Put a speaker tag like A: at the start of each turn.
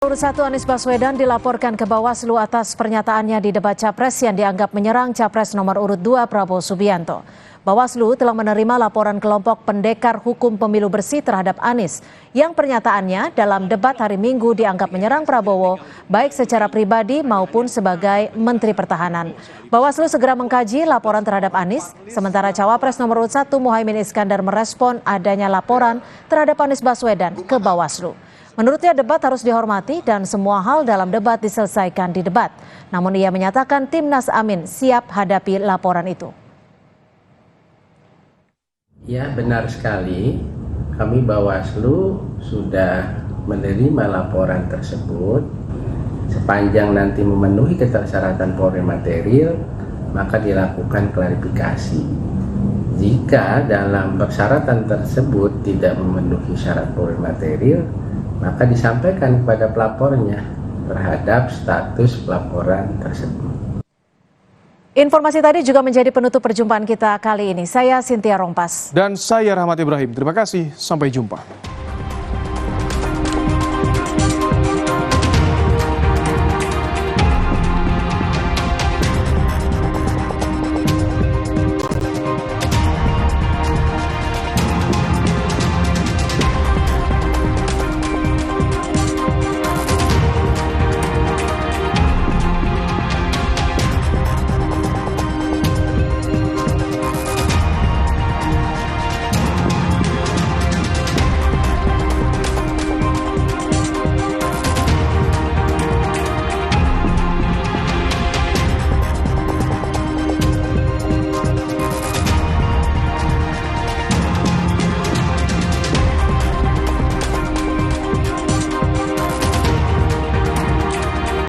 A: Nomor 1 Anies Baswedan dilaporkan ke Bawaslu atas pernyataannya di debat Capres yang dianggap menyerang Capres nomor urut 2 Prabowo Subianto. Bawaslu telah menerima laporan kelompok pendekar hukum pemilu bersih terhadap Anies yang pernyataannya dalam debat hari Minggu dianggap menyerang Prabowo baik secara pribadi maupun sebagai Menteri Pertahanan. Bawaslu segera mengkaji laporan terhadap Anies, sementara Cawapres nomor urut 1 Muhaimin Iskandar merespon adanya laporan terhadap Anies Baswedan ke Bawaslu. Menurutnya debat harus dihormati dan semua hal dalam debat diselesaikan di debat. Namun ia menyatakan Timnas Amin siap hadapi laporan itu.
B: Ya, benar sekali. Kami Bawaslu sudah menerima laporan tersebut. Sepanjang nanti memenuhi ketersyaratan Polri material, maka dilakukan klarifikasi. Jika dalam persyaratan tersebut tidak memenuhi syarat Polri material, maka disampaikan kepada pelapornya terhadap status pelaporan tersebut.
A: Informasi tadi juga menjadi penutup perjumpaan kita kali ini. Saya Cynthia Rompas.
C: Dan saya Rahmat Ibrahim. Terima kasih, sampai jumpa.